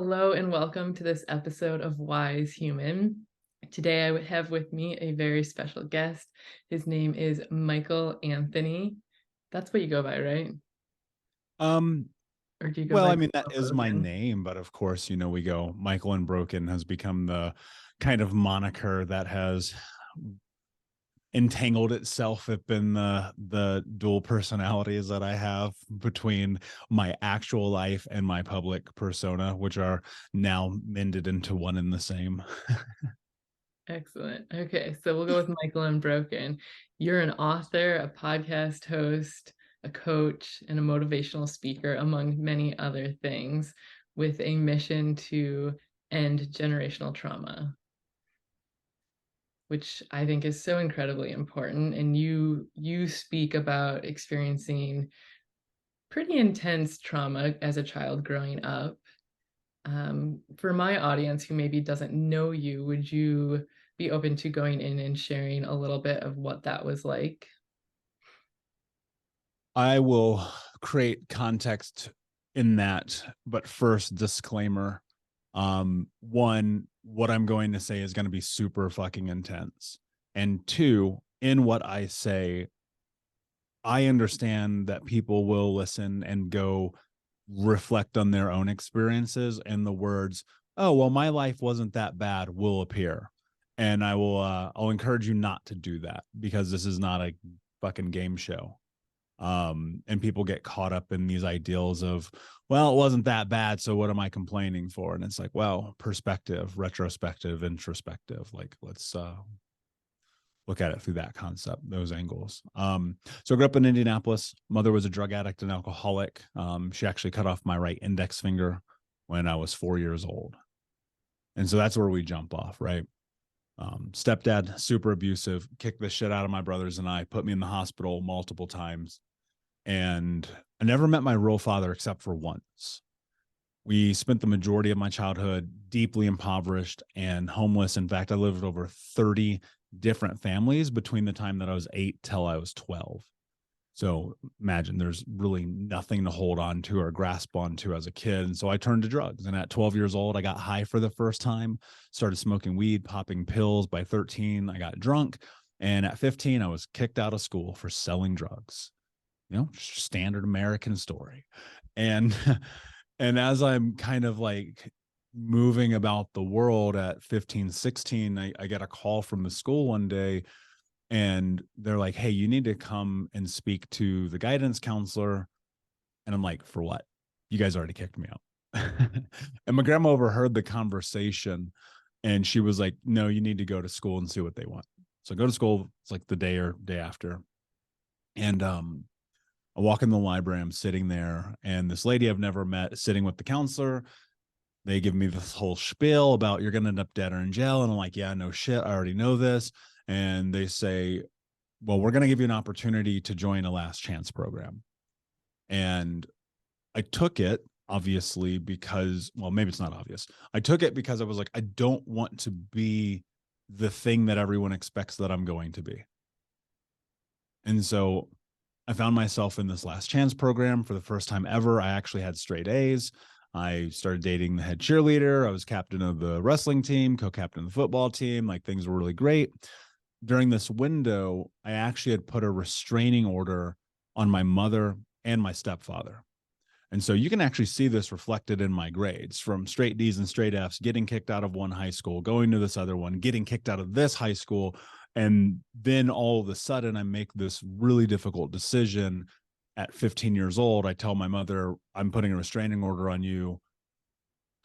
Hello and welcome to this episode of Wise Human. Today I have with me a very special guest. His name is Michael Anthony. That's what you go by, right? Um, Or do you go well, by I mean, that is my Unbroken? name, but of course, we go Michael Unbroken has become the kind of moniker that has entangled itself up in the dual personalities that I have between my actual life and my public persona, which are now mended into one and the same. Excellent. Okay, so we'll go with Michael Unbroken. You're an author, a podcast host, a coach, and a motivational speaker, among many other things, with a mission to end generational trauma, which I think is so incredibly important. And you speak about experiencing pretty intense trauma as a child growing up. For my audience who maybe doesn't know you, would you be open to going in and sharing a little bit of what that was like? I will create context in that, but first, disclaimer. One, what I'm going to say is going to be super fucking intense. And two, in what I say, I understand that people will listen and go reflect on their own experiences, and the words, "Oh, well, my life wasn't that bad," will appear. And I'll encourage you not to do that because this is not a fucking game show. And people get caught up in these ideals of, well, it wasn't that bad, so what am I complaining for? And it's like, well, perspective, retrospective, introspective. Like, let's look at it through that concept, those angles. So I grew up in Indianapolis. Mother was a drug addict and alcoholic. She actually cut off my right index finger when I was 4 years old. And so that's where we jump off, right? Stepdad, super abusive, kicked the shit out of my brothers and I, put me in the hospital multiple times. And I never met my real father except for once. We spent the majority of my childhood deeply impoverished and homeless. In fact, I lived with over 30 different families between the time that I was 8 till I was 12. So imagine there's really nothing to hold on to or grasp onto as a kid. And so I turned to drugs. And at 12 years old, I got high for the first time, started smoking weed, popping pills. By 13, I got drunk. And at 15, I was kicked out of school for selling drugs. Standard American story. And and as I'm kind of like moving about the world at 15, 16, I get a call from the school one day and they're like, "Hey, you need to come and speak to the guidance counselor." And I'm like, "For what? You guys already kicked me out." And my grandma overheard the conversation and she was like, "No, you need to go to school and see what they want." So I go to school. It's like the day or day after. And I walk in the library, I'm sitting there, and this lady I've never met is sitting with the counselor. They give me this whole spiel about you're going to end up dead or in jail. And I'm like, yeah, no shit. I already know this. And they say, well, we're going to give you an opportunity to join a last chance program. And I took it, obviously, because, well, maybe it's not obvious. I took it because I was like, I don't want to be the thing that everyone expects that I'm going to be. And so I found myself in this last chance program for the first time ever. I actually had straight A's. I started dating the head cheerleader. I was captain of the wrestling team, co-captain of the football team. Like things were really great. During this window, I actually had put a restraining order on my mother and my stepfather. And so you can actually see this reflected in my grades from straight D's and straight F's, getting kicked out of one high school, going to this other one, getting kicked out of this high school. And then all of a sudden, I make this really difficult decision at 15 years old. I tell my mother, I'm putting a restraining order on you,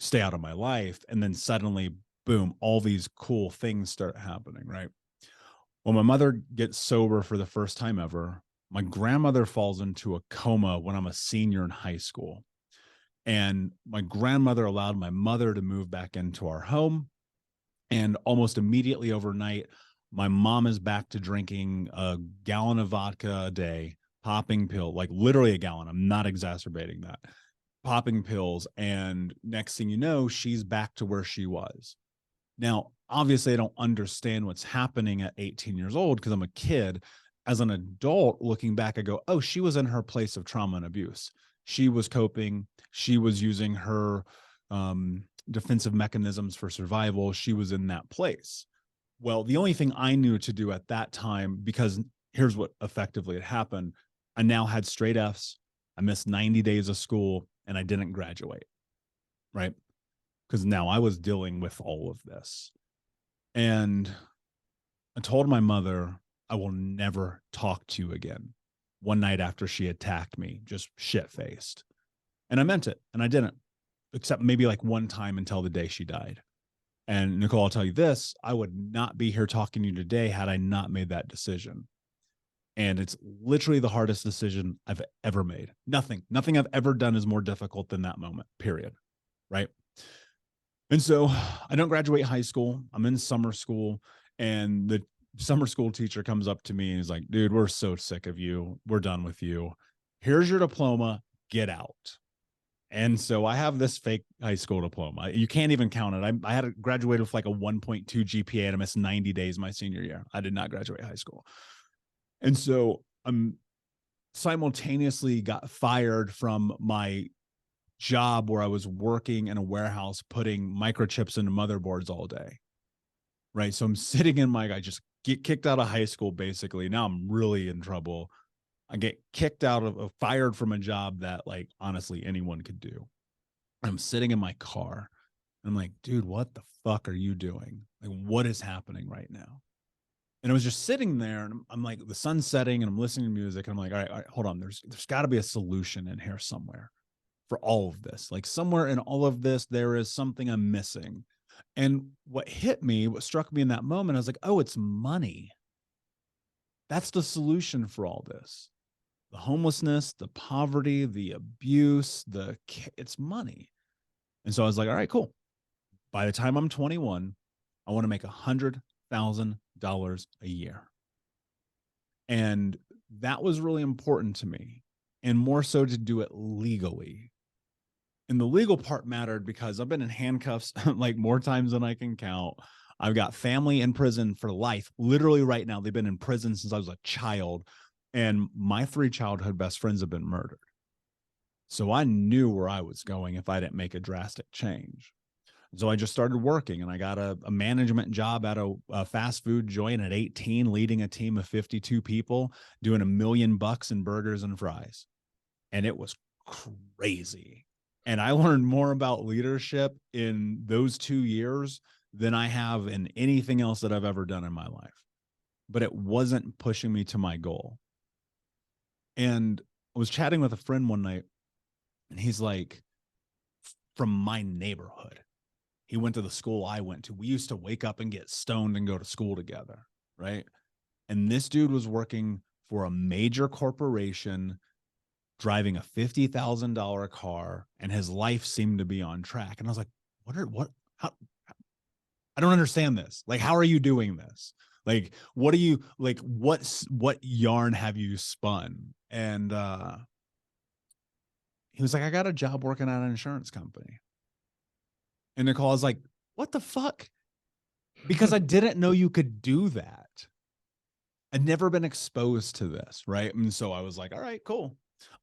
stay out of my life. And then suddenly, boom, all these cool things start happening, right? Well, my mother gets sober for the first time ever. My grandmother falls into a coma when I'm a senior in high school. And my grandmother allowed my mother to move back into our home. And almost immediately overnight, my mom is back to drinking a gallon of vodka a day, popping pill, like literally a gallon. I'm not exacerbating that. Popping pills. And next thing you know, she's back to where she was. Now, obviously, I don't understand what's happening at 18 years old because I'm a kid. As an adult, looking back, I go, oh, she was in her place of trauma and abuse. She was coping. She was using her defensive mechanisms for survival. She was in that place. Well, the only thing I knew to do at that time, because here's what effectively had happened. I now had straight F's. I missed 90 days of school and I didn't graduate, right? Because now I was dealing with all of this. And I told my mother, I will never talk to you again. One night after she attacked me, just shit faced. And I meant it. And I didn't, except maybe like one time until the day she died. And Nicole, I'll tell you this, I would not be here talking to you today had I not made that decision. And it's literally the hardest decision I've ever made. Nothing I've ever done is more difficult than that moment, period. Right. And so I don't graduate high school. I'm in summer school, and the summer school teacher comes up to me and he's like, dude, we're so sick of you. We're done with you. Here's your diploma. Get out. And so I have this fake high school diploma. You can't even count it. I had graduated with like a 1.2 GPA and I missed 90 days my senior year. I did not graduate high school. And so I'm simultaneously got fired from my job where I was working in a warehouse putting microchips into motherboards all day. Right. So I'm sitting in I just get kicked out of high school basically. Now I'm really in trouble. I get kicked out of fired from a job that like honestly anyone could do. I'm sitting in my car. And I'm like, dude, what the fuck are you doing? Like, what is happening right now? And I was just sitting there and I'm like, the sun's setting and I'm listening to music. And I'm like, all right, hold on. There's got to be a solution in here somewhere for all of this. Like somewhere in all of this, there is something I'm missing. And what hit me, what struck me in that moment, I was like, oh, it's money. That's the solution for all this. The homelessness, the poverty, the abuse, it's money. And so I was like, all right, cool. By the time I'm 21, I want to make $100,000 a year. And that was really important to me, and more so to do it legally. And the legal part mattered because I've been in handcuffs like more times than I can count. I've got family in prison for life. Literally right now, they've been in prison since I was a child. And my 3 childhood best friends have been murdered. So I knew where I was going if I didn't make a drastic change. So I just started working, and I got a management job at a fast food joint at 18, leading a team of 52 people, doing $1 million in burgers and fries. And it was crazy. And I learned more about leadership in those 2 years than I have in anything else that I've ever done in my life. But it wasn't pushing me to my goal. And I was chatting with a friend one night, and he's like, from my neighborhood. He went to the school I went to. We used to wake up and get stoned and go to school together, right? And this dude was working for a major corporation, driving a $50,000 car, and his life seemed to be on track. And I was like, how, I don't understand this. Like, how are you doing this? Like, what yarn have you spun? And he was like, I got a job working at an insurance company. And Nicole was like, what the fuck? Because I didn't know you could do that. I'd never been exposed to this, right? And so I was like, all right, cool.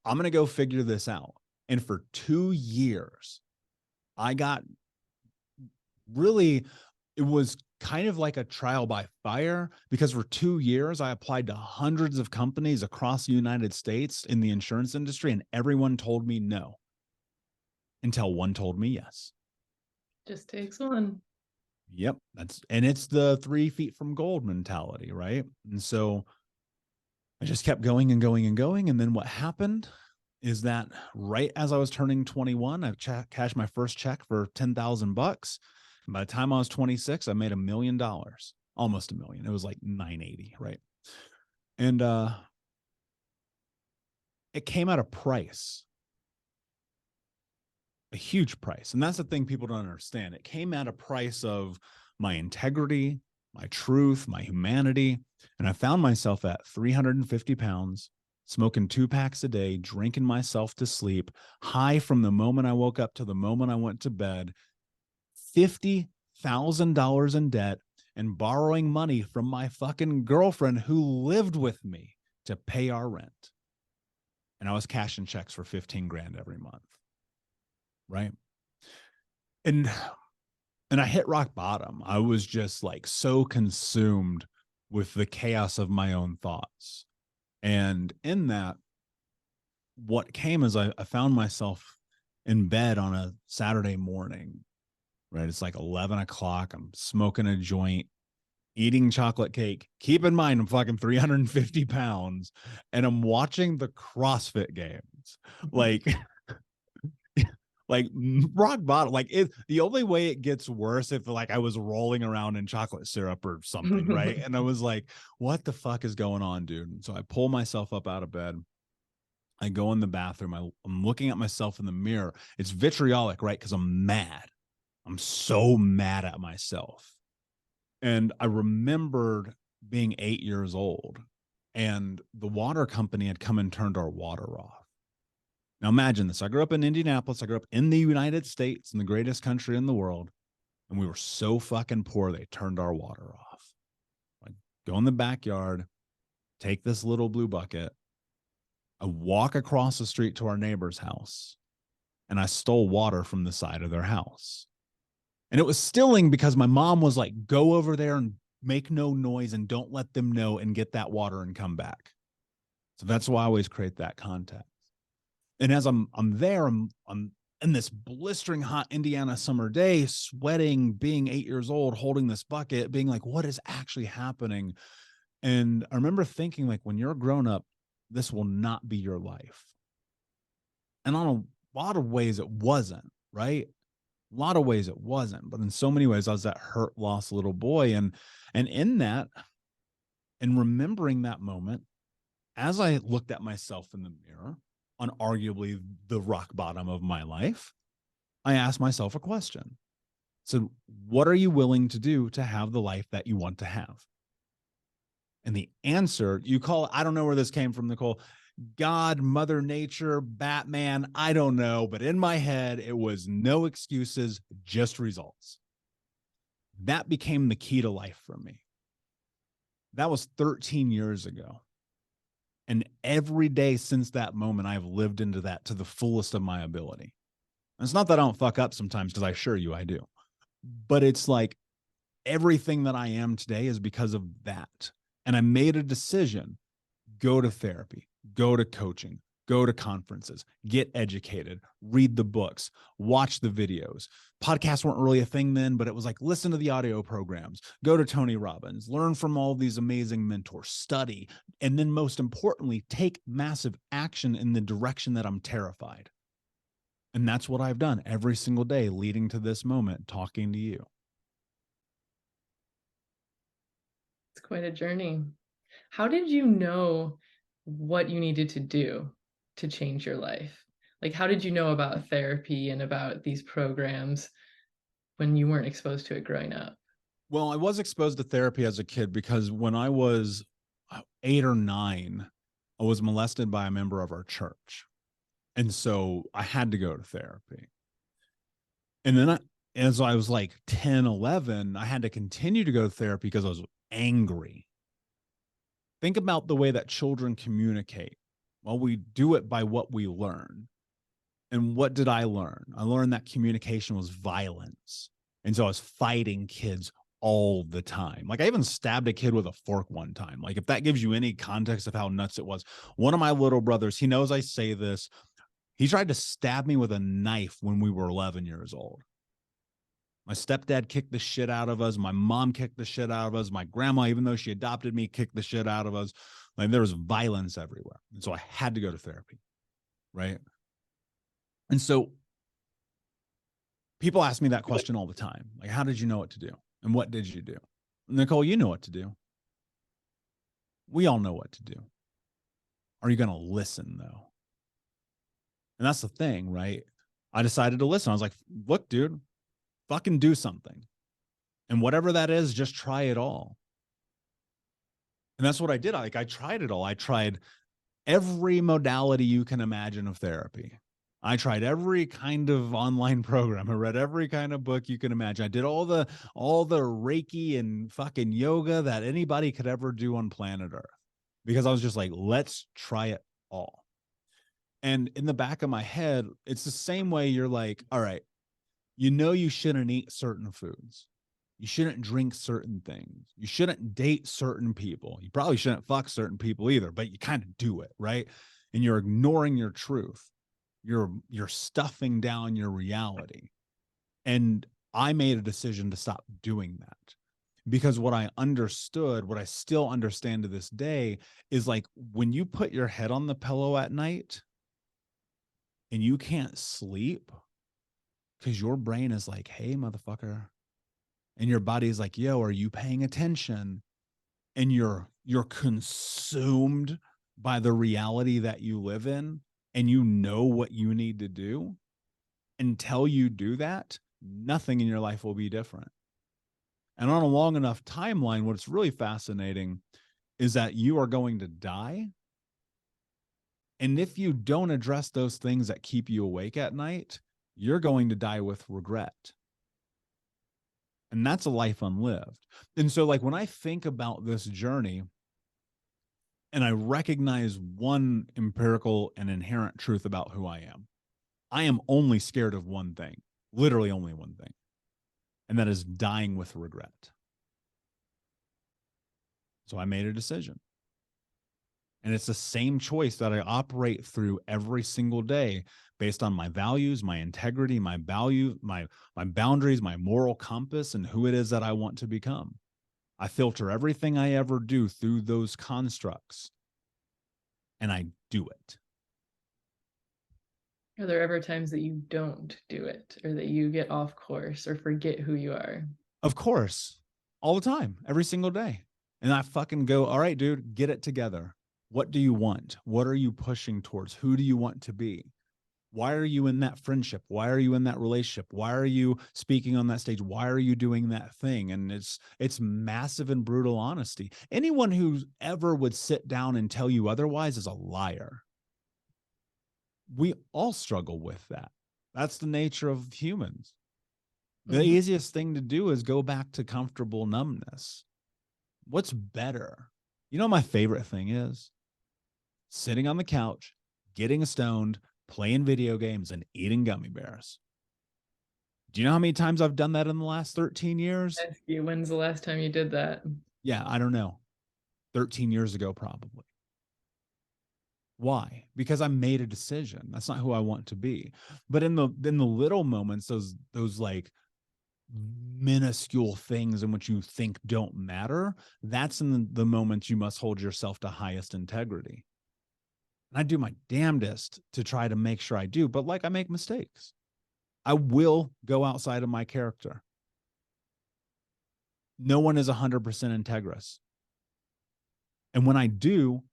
I'm going to go figure this out. And for 2 years, I got really, it was kind of like a trial by fire, because for 2 years, I applied to hundreds of companies across the United States in the insurance industry, and everyone told me no until one told me yes. Just takes one. Yep. It's the 3 feet from gold mentality, right? And so I just kept going and going and going. And then what happened is that right as I was turning 21, I cashed my first check for $10,000. And by the time I was 26, I made $1 million, almost $1 million. It was like 980, right? And it came at a price, a huge price. And that's the thing people don't understand. It came at a price of my integrity, my truth, my humanity. And I found myself at 350 pounds, smoking 2 packs a day, drinking myself to sleep, high from the moment I woke up to the moment I went to bed, $50,000 in debt, and borrowing money from my fucking girlfriend who lived with me to pay our rent. And I was cashing checks for 15 grand every month. Right. and I hit rock bottom. I was just like so consumed with the chaos of my own thoughts. And in that, what came is I found myself in bed on a Saturday morning, right? It's like 11 o'clock. I'm smoking a joint, eating chocolate cake. Keep in mind, I'm fucking 350 pounds and I'm watching the CrossFit games. Like, like rock bottom. Like the only way it gets worse if like I was rolling around in chocolate syrup or something, right? And I was like, what the fuck is going on, dude? And so I pull myself up out of bed. I go in the bathroom. I'm looking at myself in the mirror. It's vitriolic, right? Because I'm mad. I'm so mad at myself. And I remembered being 8 years old and the water company had come and turned our water off. Now imagine this. I grew up in Indianapolis. I grew up in the United States, in the greatest country in the world. And we were so fucking poor, they turned our water off. I go in the backyard, take this little blue bucket. I walk across the street to our neighbor's house and I stole water from the side of their house. And it was stilling because my mom was like, go over there and make no noise and don't let them know and get that water and come back. So that's why I always create that context. And as I'm there, I'm in this blistering hot Indiana summer day, sweating, being 8 years old, holding this bucket, being like, what is actually happening? And I remember thinking, like, when you're grown up, this will not be your life. And on a lot of ways, it wasn't, right? A lot of ways it wasn't, but in so many ways, I was that hurt, lost little boy. And in that, and remembering that moment, as I looked at myself in the mirror on arguably the rock bottom of my life, I asked myself a question. So, what are you willing to do to have the life that you want to have? And the answer, you call it, I don't know where this came from, Nicole. God, Mother Nature, Batman, I don't know. But in my head, it was no excuses, just results. That became the key to life for me. That was 13 years ago. And every day since that moment, I've lived into that to the fullest of my ability. And it's not that I don't fuck up sometimes, because I assure you I do. But it's like everything that I am today is because of that. And I made a decision: go to therapy, go to coaching, go to conferences, get educated, read the books, watch the videos. Podcasts weren't really a thing then, but it was like, listen to the audio programs, go to Tony Robbins, learn from all these amazing mentors, study, and then most importantly, take massive action in the direction that I'm terrified. And that's what I've done every single day leading to this moment, talking to you. It's quite a journey. How did you know what you needed to do to change your life? Like, how did you know about therapy and about these programs when you weren't exposed to it growing up? Well, I was exposed to therapy as a kid because when I was 8 or 9, I was molested by a member of our church. And so I had to go to therapy. And then as I was like 10, 11, I had to continue to go to therapy because I was angry. Think about the way that children communicate. Well, we do it by what we learn. And what did I learn? I learned that communication was violence. And so I was fighting kids all the time. Like I even stabbed a kid with a fork one time. Like if that gives you any context of how nuts it was. One of my little brothers, he knows I say this. He tried to stab me with a knife when we were 11 years old. My stepdad kicked the shit out of us. My mom kicked the shit out of us. My grandma, even though she adopted me, kicked the shit out of us. Like there was violence everywhere. And so I had to go to therapy. Right. And so people ask me that question all the time. Like, how did you know what to do? And what did you do? Nicole, you know what to do. We all know what to do. Are you going to listen though? And that's the thing, right? I decided to listen. I was like, look, dude, fucking do something. And whatever that is, just try it all. And that's what I did. I tried it all. I tried every modality you can imagine of therapy. I tried every kind of online program. I read every kind of book you can imagine. I did all the Reiki and fucking yoga that anybody could ever do on planet Earth because I was just like, let's try it all. And in the back of my head, it's the same way you're like, all right, You know you shouldn't eat certain foods. You shouldn't drink certain things. You shouldn't date certain people. You probably shouldn't fuck certain people either, but you kind of do it, right? And you're ignoring your truth. You're stuffing down your reality. And I made a decision to stop doing that because what I understood, what I still understand to this day is like when you put your head on the pillow at night and you can't sleep because your brain is like, hey, motherfucker. And your body is like, yo, are you paying attention? And you're consumed by the reality that you live in and you know what you need to do. Until you do that, nothing in your life will be different. And on a long enough timeline, what's really fascinating is that you are going to die. And if you don't address those things that keep you awake at night, you're going to die with regret. And that's a life unlived. And so, like, when I think about this journey and I recognize one empirical and inherent truth about who I am only scared of one thing, literally only one thing, and that is dying with regret. So I made a decision. And it's the same choice that I operate through every single day based on my values, my integrity, my boundaries, my moral compass, and who it is that I want to become. I filter everything I ever do through those constructs and I do it. Are there ever times that you don't do it or that you get off course or forget who you are? Of course, all the time, every single day. And I fucking go, all right, dude, get it together. What do you want? What are you pushing towards? Who do you want to be? Why are you in that friendship? Why are you in that relationship? Why are you speaking on that stage? Why are you doing that thing? And it's massive and brutal honesty. Anyone who ever would sit down and tell you otherwise is a liar. We all struggle with that. That's the nature of humans. The Mm-hmm. easiest thing to do is go back to comfortable numbness. What's better? You know, my favorite thing is sitting on the couch, getting stoned, playing video games, and eating gummy bears. Do you know how many times I've done that in the last 13 years? Ask you, when's the last time you did that? Yeah, I don't know. 13 years ago, probably. Why? Because I made a decision. That's not who I want to be. But in the little moments, those like minuscule things in which you think don't matter, that's in the moments you must hold yourself to highest integrity. And I do my damnedest to try to make sure I do, but like I make mistakes. I will go outside of my character. No one is 100% integrous. And when I do,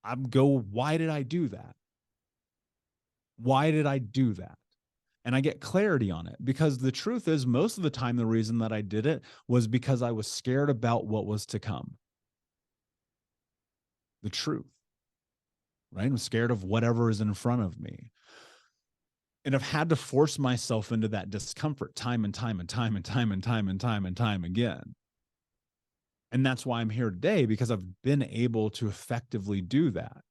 I go, why did I do that? Why did I do that? And I get clarity on it because the truth is, most of the time, the reason that I did it was because I was scared about what was to come. The truth, right? I'm scared of whatever is in front of me. And I've had to force myself into that discomfort time and time and time and time and time and time and time again. And that's why I'm here today, because I've been able to effectively do that.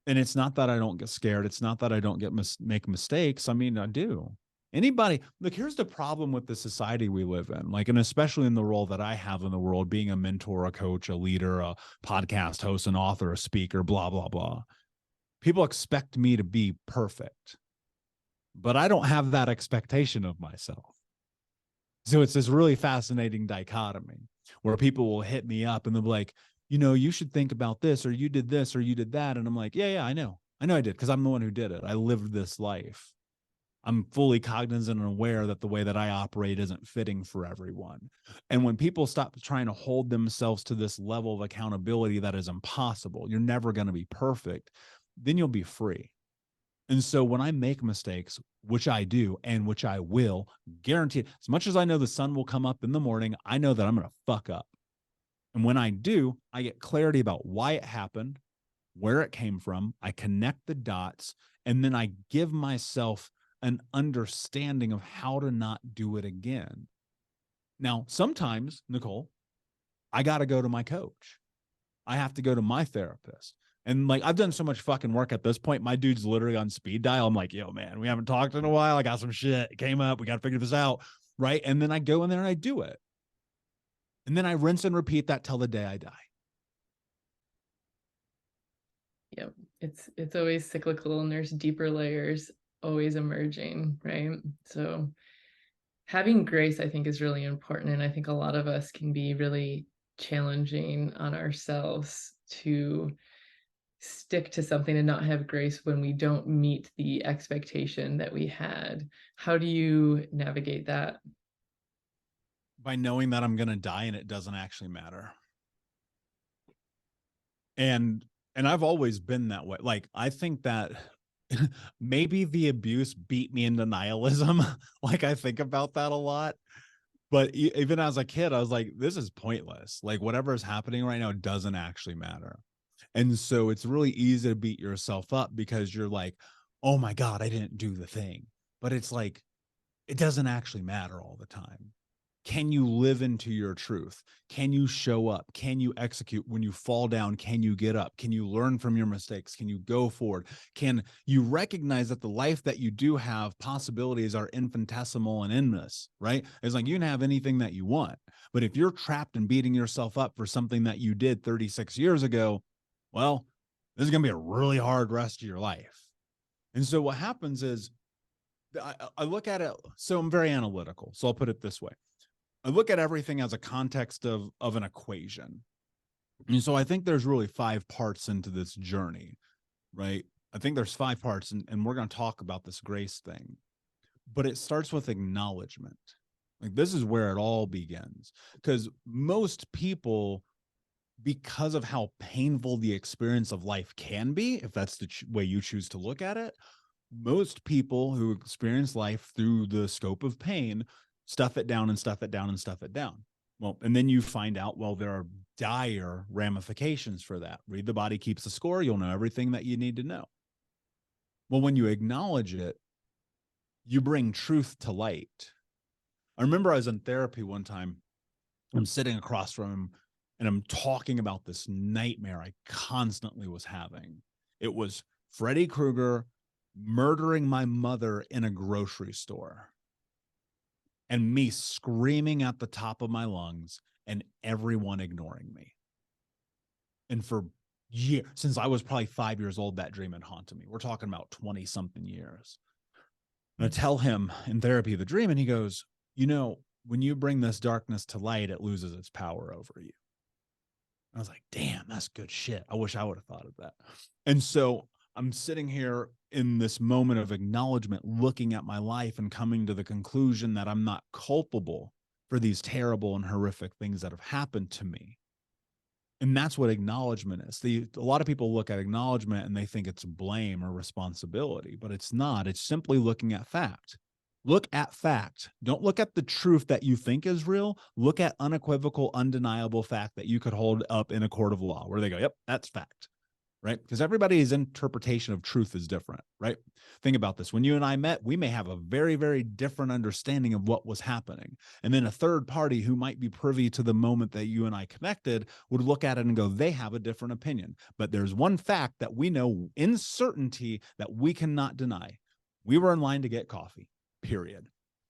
And it's not that I don't get scared. It's not that I don't make mistakes. I mean, I do. Anybody, look, here's the problem with the society we live in, like, and especially in the role that I have in the world, being a mentor, a coach, a leader, a podcast host, an author, a speaker, blah, blah, blah. People expect me to be perfect, but I don't have that expectation of myself. So it's this really fascinating dichotomy where people will hit me up and they'll be like, you know, you should think about this, or you did this, or you did that. And I'm like, yeah, I know I did, because I'm the one who did it. I lived this life. I'm fully cognizant and aware that the way that I operate isn't fitting for everyone. And when people stop trying to hold themselves to this level of accountability that is impossible, you're never going to be perfect, then you'll be free. And so when I make mistakes, which I do and which I will, guarantee, as much as I know the sun will come up in the morning, I know that I'm going to fuck up. And when I do, I get clarity about why it happened, where it came from. I connect the dots, and then I give myself an understanding of how to not do it again. Now, sometimes, Nicole, I got to go to my coach. I have to go to my therapist. And like, I've done so much fucking work at this point. My dude's literally on speed dial. I'm like, yo, man, we haven't talked in a while. I got some shit. It came up. We got to figure this out. Right. And then I go in there and I do it. And then I rinse and repeat that till the day I die. Yep. It's always cyclical and there's deeper layers always emerging, right? So having grace, I think, is really important. And I think a lot of us can be really challenging on ourselves to stick to something and not have grace when we don't meet the expectation that we had. How do you navigate that? By knowing that I'm going to die and it doesn't actually matter. And I've always been that way. Like, I think that maybe the abuse beat me into nihilism. Like, I think about that a lot. But even as a kid, I was like, this is pointless. Like, whatever is happening right now doesn't actually matter. And so it's really easy to beat yourself up because you're like, oh my God, I didn't do the thing. But it's like, it doesn't actually matter all the time. Can you live into your truth? Can you show up? Can you execute? When you fall down, can you get up? Can you learn from your mistakes? Can you go forward? Can you recognize that the life that you do have, possibilities are infinitesimal and endless, right? It's like you can have anything that you want. But if you're trapped and beating yourself up for something that you did 36 years ago, well, this is going to be a really hard rest of your life. And so what happens is I look at it. So I'm very analytical. So I'll put it this way. I look at everything as a context of an equation. And so I think there's really 5 parts into this journey, right? I think there's 5 parts, and we're going to talk about this grace thing. But it starts with acknowledgement. Like, this is where it all begins. Because most people, because of how painful the experience of life can be, if that's the way you choose to look at it, most people who experience life through the scope of pain stuff it down and stuff it down and stuff it down. Well, and then you find out, well, there are dire ramifications for that. Read The Body Keeps the Score. You'll know everything that you need to know. Well, when you acknowledge it, you bring truth to light. I remember I was in therapy one time. I'm sitting across from him and I'm talking about this nightmare I constantly was having. It was Freddy Krueger murdering my mother in a grocery store, and me screaming at the top of my lungs and everyone ignoring me. And for years, since I was probably 5 years old, that dream had haunted me. We're talking about 20 something years. And I tell him in therapy the dream, and he goes, you know, when you bring this darkness to light, it loses its power over you. I was like, damn, that's good shit. I wish I would have thought of that. And so I'm sitting here in this moment of acknowledgement, looking at my life and coming to the conclusion that I'm not culpable for these terrible and horrific things that have happened to me. And that's what acknowledgement is. A lot of people look at acknowledgement and they think it's blame or responsibility, but it's not. It's simply looking at fact. Look at fact. Don't look at the truth that you think is real. Look at unequivocal, undeniable fact that you could hold up in a court of law where they go, yep, that's fact. Right? Because everybody's interpretation of truth is different, right? Think about this. When you and I met, we may have a very, very different understanding of what was happening. And then a third party who might be privy to the moment that you and I connected would look at it and go, they have a different opinion. But there's one fact that we know in certainty that we cannot deny. We were in line to get coffee, period.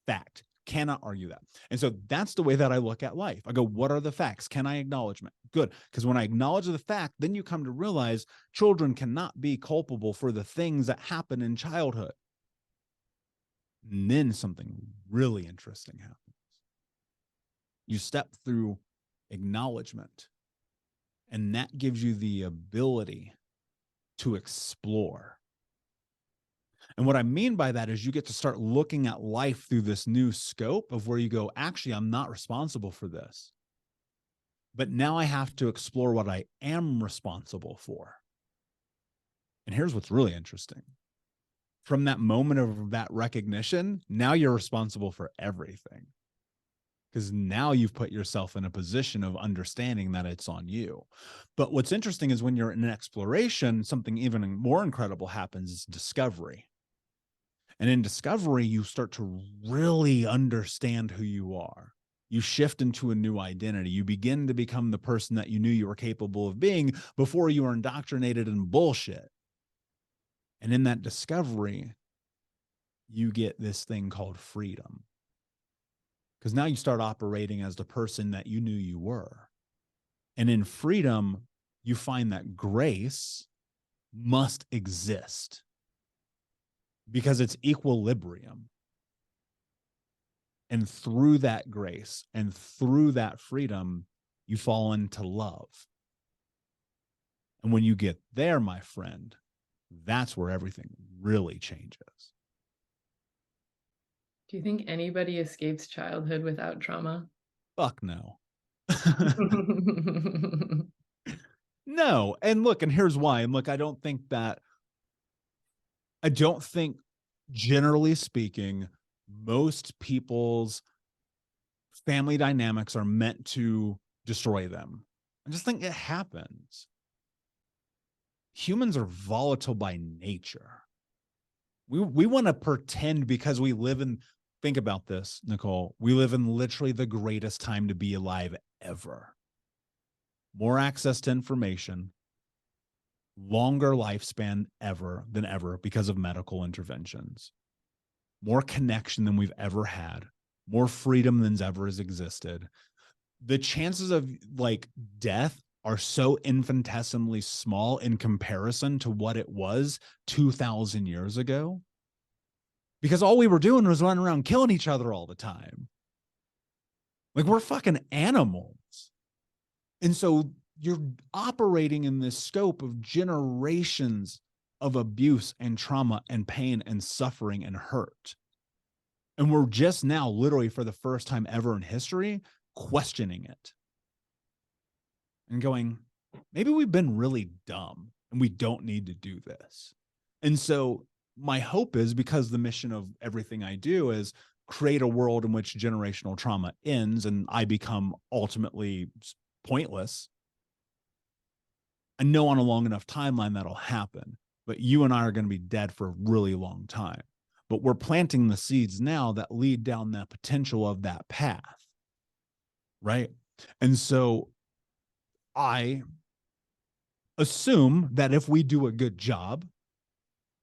Fact. Cannot argue that. And so that's the way that I look at life. I go, what are the facts? Can I acknowledge them? Good. Because when I acknowledge the fact, then you come to realize children cannot be culpable for the things that happen in childhood. And then something really interesting happens. You step through acknowledgement, and that gives you the ability to explore. And what I mean by that is you get to start looking at life through this new scope of where you go, actually, I'm not responsible for this. But now I have to explore what I am responsible for. And here's what's really interesting. From that moment of that recognition, now you're responsible for everything. Because now you've put yourself in a position of understanding that it's on you. But what's interesting is when you're in an exploration, something even more incredible happens is discovery. And in discovery, you start to really understand who you are. You shift into a new identity. You begin to become the person that you knew you were capable of being before you were indoctrinated in bullshit. And in that discovery, you get this thing called freedom. Because now you start operating as the person that you knew you were. And in freedom, you find that grace must exist because it's equilibrium. And through that grace and through that freedom, you fall into love. And when you get there, my friend, that's where everything really changes. Do you think anybody escapes childhood without trauma? Fuck no. No. And look, and here's why. And look, I don't think, generally speaking, most people's family dynamics are meant to destroy them. I just think it happens. Humans are volatile by nature. We want to pretend because we live in, think about this, Nicole, we live in literally the greatest time to be alive ever. More access to information, longer lifespan than ever because of medical interventions, more connection than we've ever had, more freedom than ever has existed. The chances of like death are so infinitesimally small in comparison to what it was 2,000 years ago, because all we were doing was running around killing each other all the time. Like, we're fucking animals. And so you're operating in this scope of generations of abuse and trauma and pain and suffering and hurt. And we're just now, literally for the first time ever in history, questioning it and going, maybe we've been really dumb and we don't need to do this. And so my hope is, because the mission of everything I do is create a world in which generational trauma ends and I become ultimately pointless. I know on a long enough timeline that'll happen, but you and I are going to be dead for a really long time. But we're planting the seeds now that lead down that potential of that path. Right. And so I assume that if we do a good job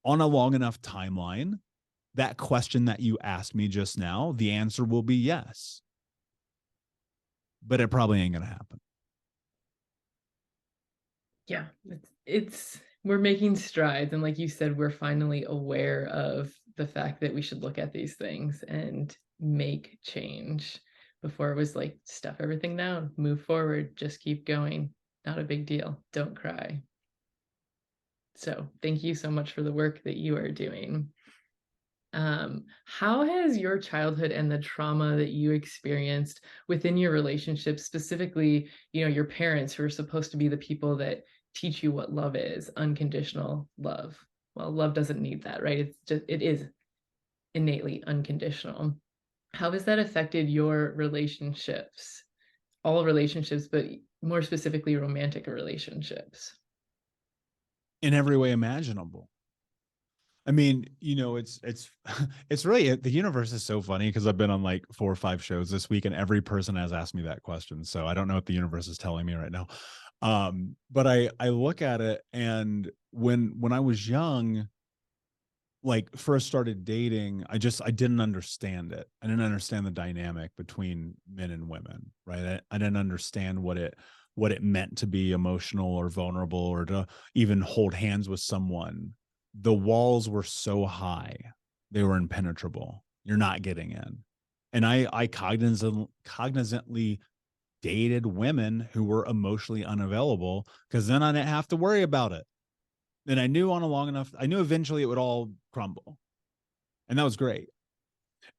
on a long enough timeline, that question that you asked me just now, the answer will be yes. But it probably ain't going to happen. Yeah, it's we're making strides, and like you said, we're finally aware of the fact that we should look at these things and make change. Before it was like stuff everything down, move forward, just keep going, not a big deal, don't cry. So thank you so much for the work that you are doing. How has your childhood and the trauma that you experienced within your relationship, specifically, your parents who are supposed to be the people that teach you what love is, unconditional love? Well, love doesn't need that, right? It is innately unconditional. How has that affected your relationships? All relationships, but more specifically romantic relationships. In every way imaginable. I mean, it's really, the universe is so funny because I've been on like 4 or 5 shows this week and every person has asked me that question. So I don't know what the universe is telling me right now. But I look at it, and when I was young, like first started dating, I didn't understand it. I didn't understand the dynamic between men and women, right? I didn't understand what it meant to be emotional or vulnerable or to even hold hands with someone. The walls were so high, they were impenetrable. You're not getting in. And I cognizantly dated women who were emotionally unavailable because then I didn't have to worry about it. And I knew I knew eventually it would all crumble. And that was great.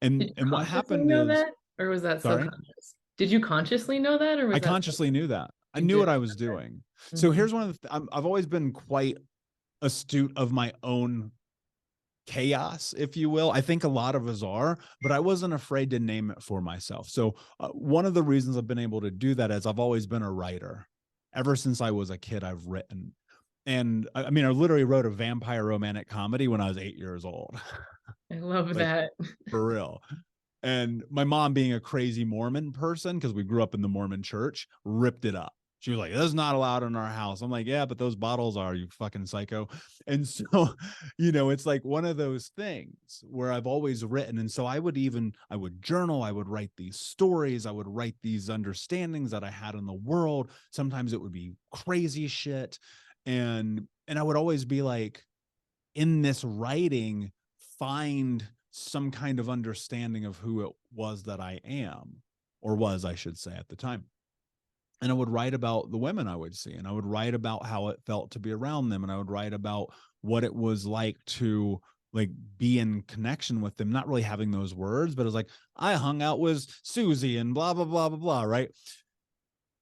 Did And you what consciously happened know is, that, or was that sorry, subconscious? Did you consciously know that, or I was that consciously knew that. I you knew did? what I was doing. So Mm-hmm. here's one of I've always been quite astute of my own chaos, if you will. I think a lot of us are, but I wasn't afraid to name it for myself. So one of the reasons I've been able to do that is I've always been a writer. Ever since I was a kid, I've written. And I mean, I literally wrote a vampire romantic comedy when I was 8 years old. I love Like, that. for real. And my mom, being a crazy Mormon person, because we grew up in the Mormon church, ripped it up. She was like, "That's not allowed in our house." I'm like, "Yeah, but those bottles are, you fucking psycho." And so, it's like one of those things where I've always written. And so I would journal, I would write these stories, I would write these understandings that I had in the world. Sometimes it would be crazy shit. And I would always be like, in this writing, find some kind of understanding of who it was that I am, or was, I should say, at the time. And I would write about the women I would see, and I would write about how it felt to be around them, and I would write about what it was like to like be in connection with them, not really having those words, but it was like, I hung out with Susie and blah blah blah blah blah, right?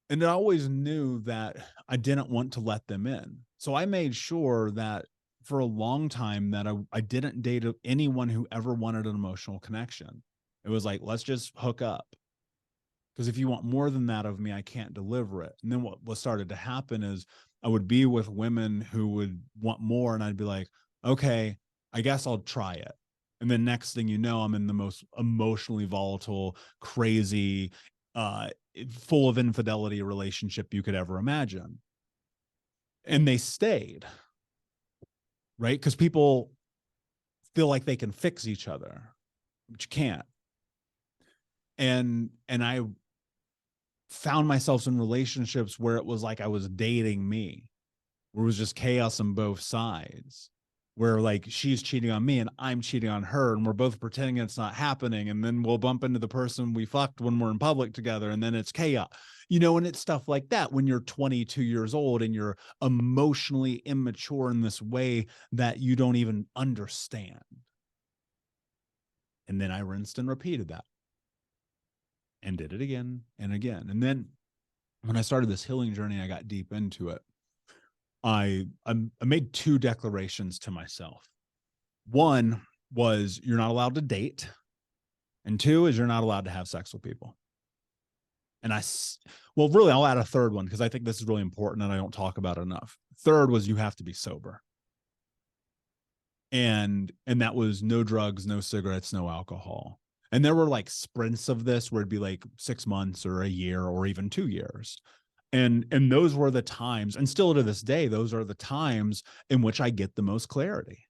And I always knew that I didn't want to let them in. So I made sure that for a long time that I didn't date anyone who ever wanted an emotional connection. It was like, let's just hook up. Because if you want more than that of me, I can't deliver it. And then what started to happen is I would be with women who would want more, and I'd be like, okay, I guess I'll try it. And then next thing you know, I'm in the most emotionally volatile, crazy, uh, full of infidelity relationship you could ever imagine. And they stayed, right? Because people feel like they can fix each other, but you can't. And I found myself in relationships where it was like I was dating me, where it was just chaos on both sides, where like she's cheating on me and I'm cheating on her, and we're both pretending it's not happening. And then we'll bump into the person we fucked when we're in public together, and then it's chaos, and it's stuff like that when you're 22 years old and you're emotionally immature in this way that you don't even understand. And then I rinsed and repeated that and did it again and again. And then when I started this healing journey, I got deep into it. I made two declarations to myself. One was, you're not allowed to date, and two is, you're not allowed to have sex with people. And well, really, I'll add a third one because I think this is really important and I don't talk about it enough. Third was, you have to be sober. And that was no drugs, no cigarettes, no alcohol. And there were like sprints of this where it'd be like 6 months or a year or even 2 years. And those were the times, and still to this day, those are the times in which I get the most clarity,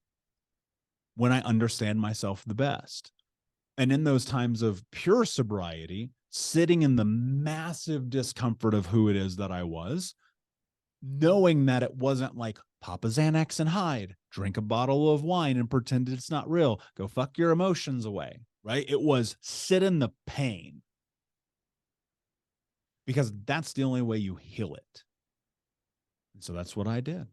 when I understand myself the best. And in those times of pure sobriety, sitting in the massive discomfort of who it is that I was, knowing that it wasn't like pop a Xanax and hide, drink a bottle of wine and pretend it's not real, go fuck your emotions away, right? It was sit in the pain, because that's the only way you heal it. And so that's what I did. And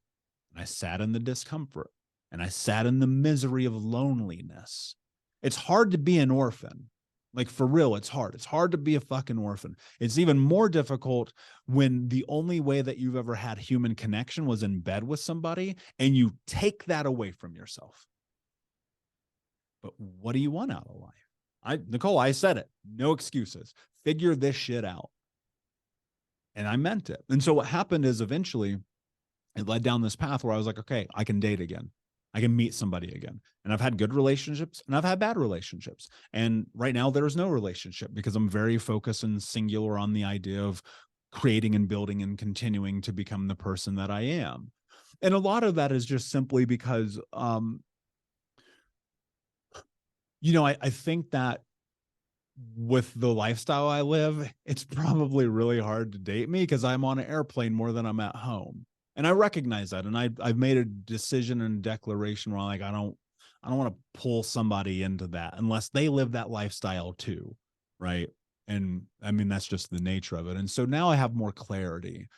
I sat in the discomfort, and I sat in the misery of loneliness. It's hard to be an orphan. Like, for real, it's hard. It's hard to be a fucking orphan. It's even more difficult when the only way that you've ever had human connection was in bed with somebody, and you take that away from yourself. But what do you want out of life? Nicole, I said it. No excuses. Figure this shit out. And I meant it. And so what happened is, eventually it led down this path where I was like, okay, I can date again. I can meet somebody again. And I've had good relationships and I've had bad relationships. And right now there is no relationship, because I'm very focused and singular on the idea of creating and building and continuing to become the person that I am. And a lot of that is just simply because, I think that with the lifestyle I live, it's probably really hard to date me because I'm on an airplane more than I'm at home. And I recognize that. And I've made a decision and declaration where I'm like, I don't want to pull somebody into that unless they live that lifestyle too. Right. And I mean, that's just the nature of it. And so now I have more clarity.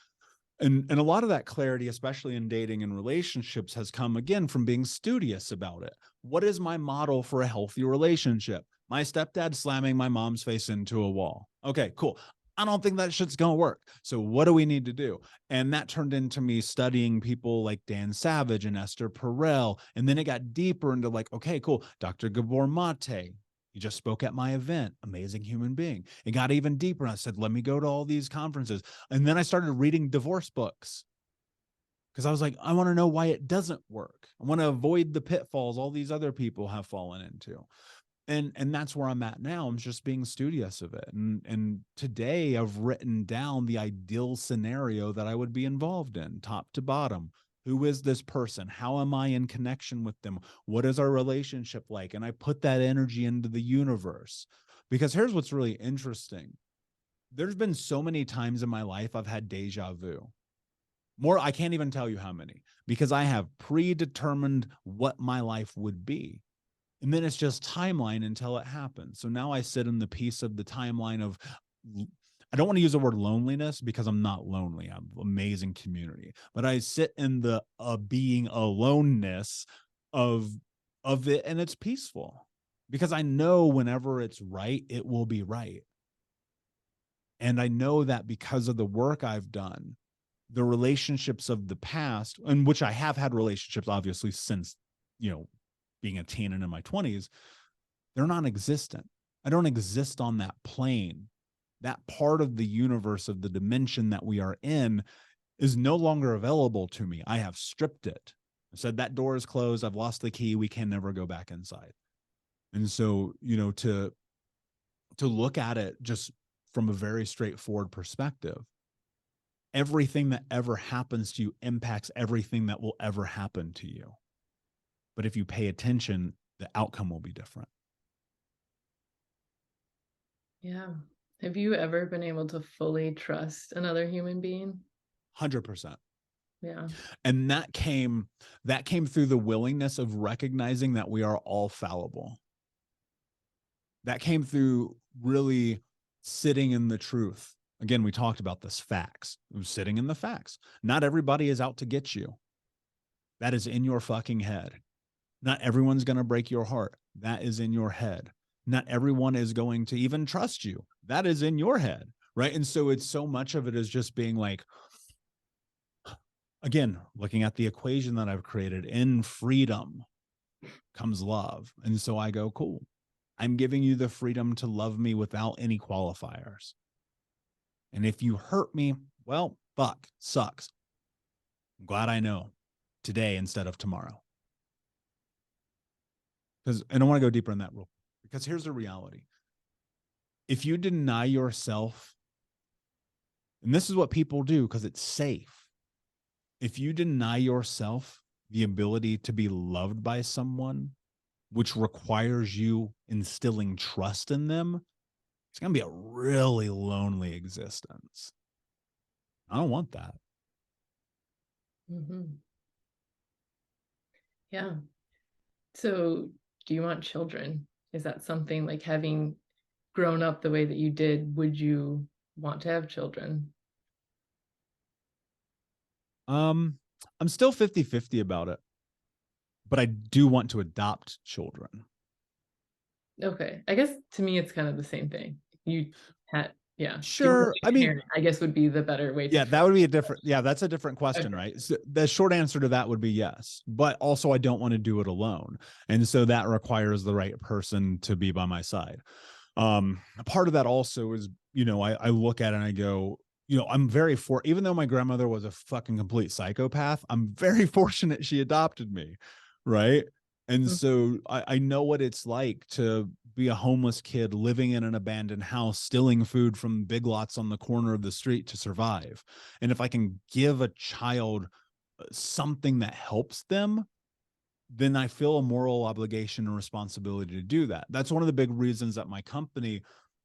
And a lot of that clarity, especially in dating and relationships, has come again from being studious about it. What is my model for a healthy relationship? My stepdad slamming my mom's face into a wall. Okay, cool. I don't think that shit's going to work. So what do we need to do? And that turned into me studying people like Dan Savage and Esther Perel. And then it got deeper into like, okay, cool. Dr. Gabor Mate. He just spoke at my event. Amazing human being. It got even deeper. And I said, let me go to all these conferences. And then I started reading divorce books, because I was like, I want to know why it doesn't work. I want to avoid the pitfalls all these other people have fallen into. And that's where I'm at now. I'm just being studious of it. And today I've written down the ideal scenario that I would be involved in, top to bottom. Who is this person? How am I in connection with them? What is our relationship like? And I put that energy into the universe. Because here's what's really interesting. There's been so many times in my life I've had deja vu. More, I can't even tell you how many, because I have predetermined what my life would be. And then it's just timeline until it happens. So now I sit in the piece of the timeline of, I don't want to use the word loneliness because I'm not lonely. I'm amazing community, but I sit in the being aloneness of it, and it's peaceful because I know whenever it's right, it will be right. And I know that because of the work I've done, the relationships of the past, in which I have had relationships obviously since, you know, being a teen and in my 20s, they're non-existent. I don't exist on that plane. That part of the universe, of the dimension that we are in, is no longer available to me. I have stripped it. I said that door is closed. I've lost the key. We can never go back inside. And so, you know, to look at it just from a very straightforward perspective, everything that ever happens to you impacts everything that will ever happen to you. But if you pay attention, the outcome will be different. Yeah. Have you ever been able to fully trust another human being? 100%. Yeah. And that came through the willingness of recognizing that we are all fallible. That came through really sitting in the truth. Again, we talked about this, facts. It was sitting in the facts. Not everybody is out to get you. That is in your fucking head. Not everyone's going to break your heart. That is in your head. Not everyone is going to even trust you. That is in your head. Right. And so it's so much of it is just being like, again, looking at the equation that I've created, in freedom comes love. And so I go, cool. I'm giving you the freedom to love me without any qualifiers. And if you hurt me, well, fuck, sucks. I'm glad I know today instead of tomorrow. And I want to go deeper in that rule, because here's the reality. If you deny yourself, and this is what people do because it's safe, if you deny yourself the ability to be loved by someone, which requires you instilling trust in them, it's going to be a really lonely existence. I don't want that. Mm-hmm. Yeah. So, do you want children? Is that something, like, having grown up the way that you did, would you want to have children? I'm still 50-50 about it, but I do want to adopt children. Okay. I guess to me it's kind of the same thing. You had, yeah. Do you want to Sure. I be a mean, parent? I guess would be the better way to yeah, phrase that would be a different, yeah, that's a different it. question, Okay. right? So the short answer to that would be yes. But also, I don't want to do it alone. And so that requires the right person to be by my side. A part of that also is, you know, I look at it and I go, you know, I'm very even though my grandmother was a fucking complete psychopath, I'm very fortunate she adopted me. Right. And Mm. so I know what it's like to be a homeless kid living in an abandoned house, stealing food from big lots on the corner of the street to survive. And if I can give a child something that helps them, then I feel a moral obligation and responsibility to do that. That's one of the big reasons that my company,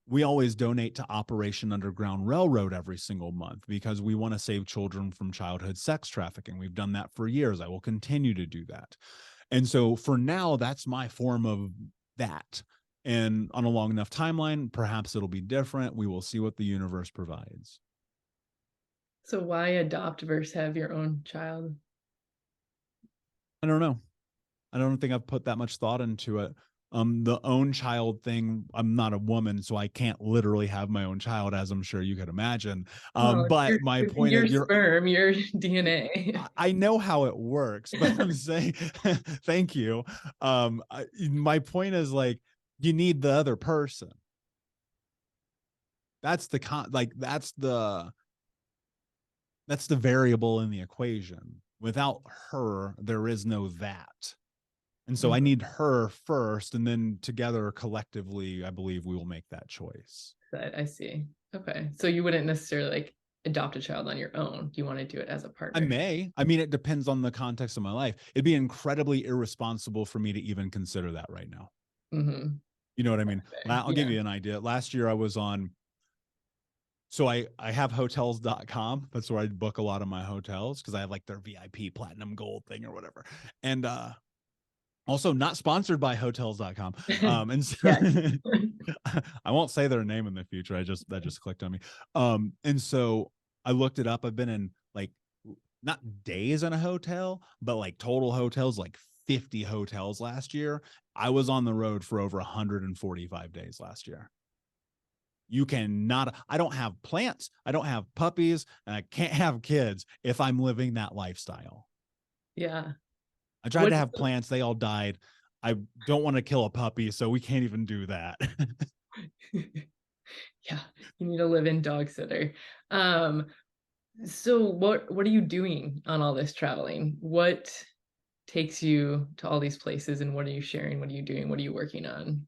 we always donate to Operation Underground Railroad every single month, because we want to save children from childhood sex trafficking. We've done that for years. I will continue to do that. And so for now, that's my form of that. And on a long enough timeline, perhaps it'll be different. We will see what the universe provides. So why adopt versus have your own child? I don't know. I don't think I've put that much thought into it. The own child thing, I'm not a woman, so I can't literally have my own child, as I'm sure you could imagine. Well, But my it's point your is, you're, sperm, your DNA. I know how it works, but I'm saying, thank you. My point is, like, you need the other person. That's the that's the variable in the equation. Without her, there is no that. And so I Mhm. need her first, and then together, collectively, I believe we will make that choice. I see. Okay. So you wouldn't necessarily like adopt a child on your own. You want to do it as a I partnership. may. I mean, it depends on the context of my life. It'd be incredibly irresponsible for me to even consider that right now. Mm-hmm. You know what I mean? Fair. I'll give Yeah. you an idea. Last year I was on, so I have hotels.com. That's where I book a lot of my hotels because I have like their VIP platinum gold thing or whatever. And also not sponsored by hotels.com. And so Yeah. I won't say their name in the future. That just clicked on me. And so I looked it up. I've been in like not days in a hotel, but like total hotels, like 50 hotels last year. I was on the road for over 145 days last year. You cannot, I don't have plants, I don't have puppies, and I can't have kids if I'm living that lifestyle. Yeah. I tried to What's have plants, they all died. I don't want to kill a puppy, so we can't even do that. yeah, you need a live-in dog sitter. Um, so what are you doing on all this traveling? What takes you to all these places and what are you sharing? What are you doing? What are you working on?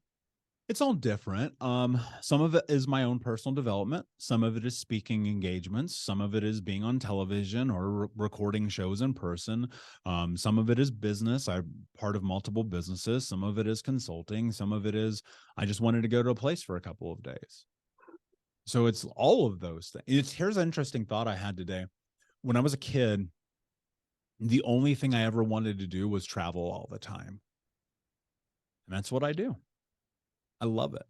It's all different. Some of it is my own personal development. Some of it is speaking engagements. Some of it is being on television or recording shows in person. Some of it is business. I'm part of multiple businesses. Some of it is consulting. Some of it is I just wanted to go to a place for a couple of days. So it's all of those things. Here's an interesting thought I had today. When I was a kid, the only thing I ever wanted to do was travel all the time. And that's what I do. I love it.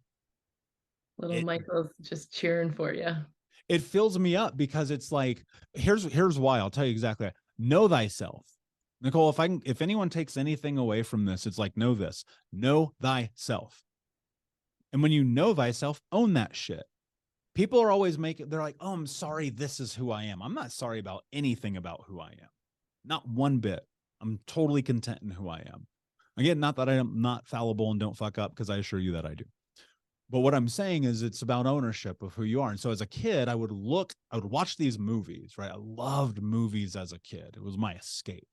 Little It Michael's just cheering for you. it fills me up because it's like here's why. I'll tell you exactly. Know thyself. Nicole, if anyone takes anything away from this, it's like know this. Know thyself. And when you know thyself, own that shit. People are always making they're like, "Oh, I'm sorry, this is who I am." I'm not sorry about anything about who I am. Not one bit. I'm totally content in who I am. Again, not that I am not fallible and don't fuck up, because I assure you that I do. But what I'm saying is it's about ownership of who you are. And so as a kid, I would watch these movies, right? I loved movies as a kid. It was my escape,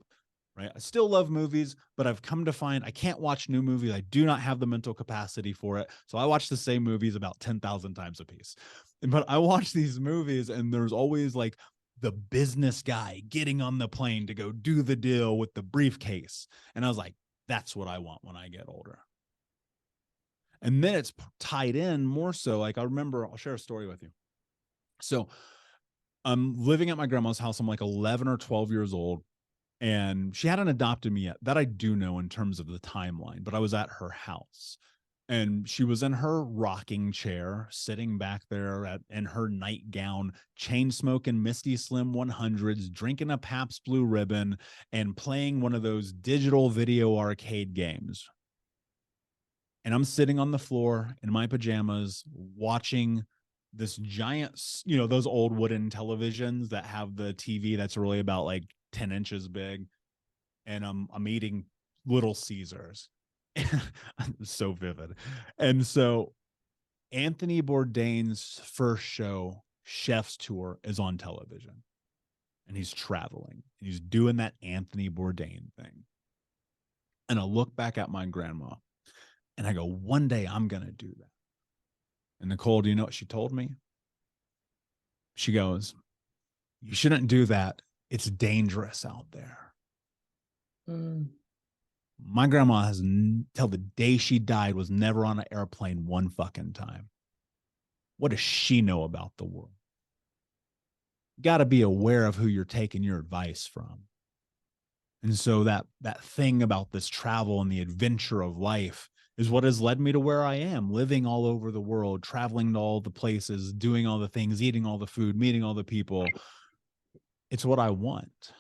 right? I still love movies, but I've come to find I can't watch new movies. I do not have the mental capacity for it. So I watch the same movies about 10,000 times a piece. But I watch these movies and there's always like the business guy getting on the plane to go do the deal with the briefcase. And I was like, that's what I want when I get older. And then it's tied in more so. Like I remember, I'll share a story with you. So I'm living at my grandma's house. I'm like 11 or 12 years old, and she hadn't adopted me yet. That I do know in terms of the timeline, but I was at her house. And she was in her rocking chair, sitting back there in her nightgown, chain smoking Misty Slim 100s, drinking a Pabst Blue Ribbon, and playing one of those digital video arcade games. And I'm sitting on the floor in my pajamas watching this giant, those old wooden televisions that have the TV that's really about like 10 inches big. And I'm eating Little Caesars. So vivid. And so Anthony Bourdain's first show, Chef's Tour, is on television. And he's traveling. And he's doing that Anthony Bourdain thing. And I look back at my grandma and I go, one day I'm going to do that. And Nicole, do you know what she told me? She goes, you shouldn't do that. It's dangerous out there. Mm. My grandma has, till the day she died, was never on an airplane one fucking time. What does she know about the world? You got to be aware of who you're taking your advice from. And so that thing about this travel and the adventure of life is what has led me to where I am, living all over the world, traveling to all the places, doing all the things, eating all the food, meeting all the people. It's what I want.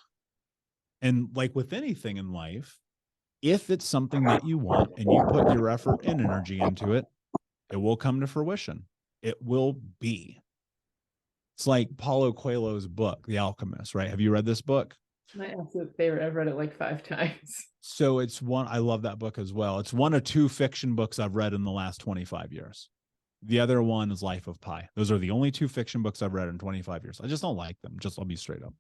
And like with anything in life, if it's something that you want and you put your effort and energy into it, it will come to fruition. It will be. It's like Paulo Coelho's book, The Alchemist, right? Have you read this book? My absolute favorite. I've read it like 5 times. So it's one, I love that book as well. It's one of two fiction books I've read in the last 25 years. The other one is Life of Pi. Those are the only two fiction books I've read in 25 years. I just don't like them. I'll be straight up.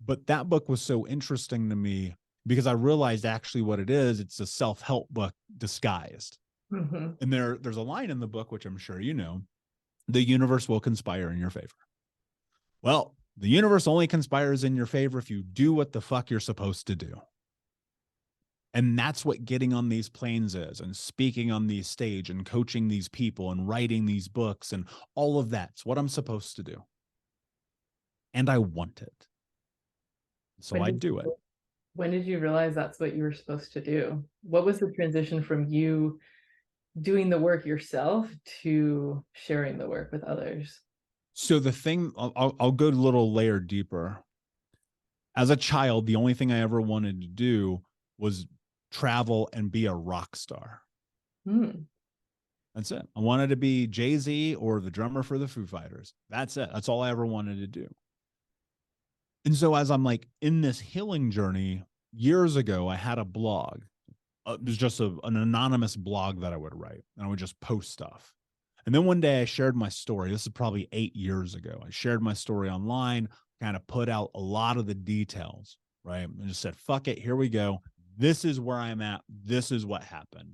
But that book was so interesting to me because I realized actually what it is. It's a self-help book disguised. Hmm. And there's a line in the book, which I'm sure you know, the universe will conspire in your favor. Well, the universe only conspires in your favor if you do what the fuck you're supposed to do. And that's what getting on these planes is, and speaking on these stage and coaching these people and writing these books and all of that's what I'm supposed to do. And I want it. So When I did do it. when did you realize that's what you were supposed to do? What was the transition from you doing the work yourself to sharing the work with others? So the thing, I'll go a little layer deeper. As a child, the only thing I ever wanted to do was travel and be a rock star. Hmm. That's it. I wanted to be Jay-Z or the drummer for the Foo Fighters. That's it. That's all I ever wanted to do. And so as I'm like in this healing journey, years ago, I had a blog. It was just an anonymous blog that I would write, and I would just post stuff. And then one day I shared my story. This is probably 8 years ago. I shared my story online, kind of put out a lot of the details, right? And just said, fuck it, here we go. This is where I'm at. This is what happened.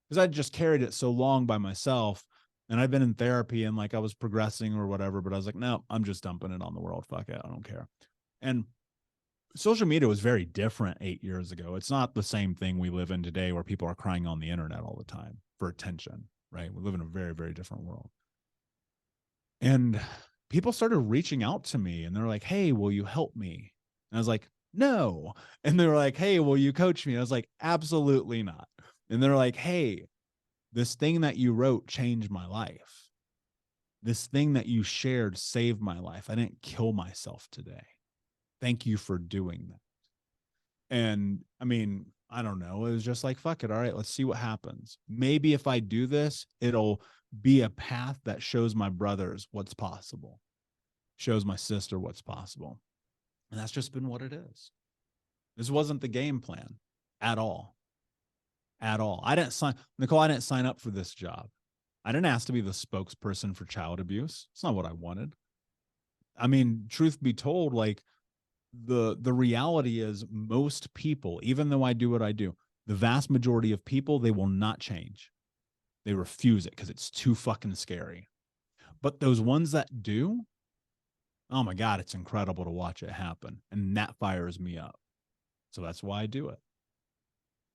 Because I just carried it so long by myself. And I've been in therapy and like I was progressing or whatever, but I was like, no, I'm just dumping it on the world. Fuck it. I don't care. And social media was very different 8 years ago. It's not the same thing we live in today where people are crying on the internet all the time for attention, right? We live in a very, very different world. And people started reaching out to me and they're like, hey, will you help me? And I was like, no. And they were like, hey, will you coach me? And I was like, absolutely not. And they're like, hey, this thing that you wrote changed my life. This thing that you shared saved my life. I didn't kill myself today. Thank you for doing that. And I mean, I don't know. It was just like, fuck it. All right, let's see what happens. Maybe if I do this, it'll be a path that shows my brothers what's possible, shows my sister what's possible. And that's just been what it is. This wasn't the game plan at all. At all. I didn't sign, Nicole, I didn't sign up for this job. I didn't ask to be the spokesperson for child abuse. It's not what I wanted. I mean, truth be told, like the reality is most people, even though I do what I do, the vast majority of people, they will not change. They refuse it because it's too fucking scary. But those ones that do, oh my God, it's incredible to watch it happen. And that fires me up. So that's why I do it.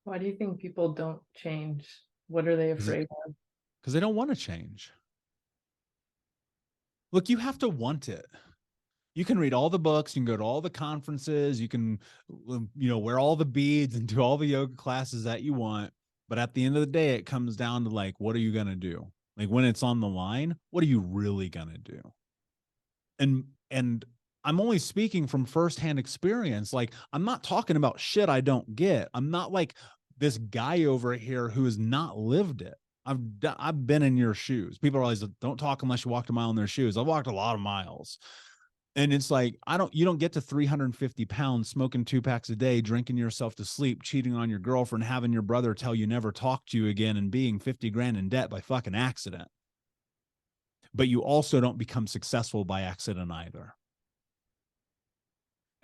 Why do you think people don't change? What are they Because afraid of? they don't want to change. Look, you have to want it. You can read all the books, you can go to all the conferences, you can, wear all the beads and do all the yoga classes that you want. But at the end of the day, it comes down to like, what are you going to do? Like when it's on the line, what are you really going to do? And I'm only speaking from firsthand experience. Like I'm not talking about shit I don't get. I'm not like this guy over here who has not lived it. I've been in your shoes. People are always don't talk unless you walked a mile in their shoes. I've walked a lot of miles. And it's like, you don't get to 350 pounds, smoking 2 packs a day, drinking yourself to sleep, cheating on your girlfriend, having your brother tell you never talk to you again, and being 50 grand in debt by fucking accident. But you also don't become successful by accident either.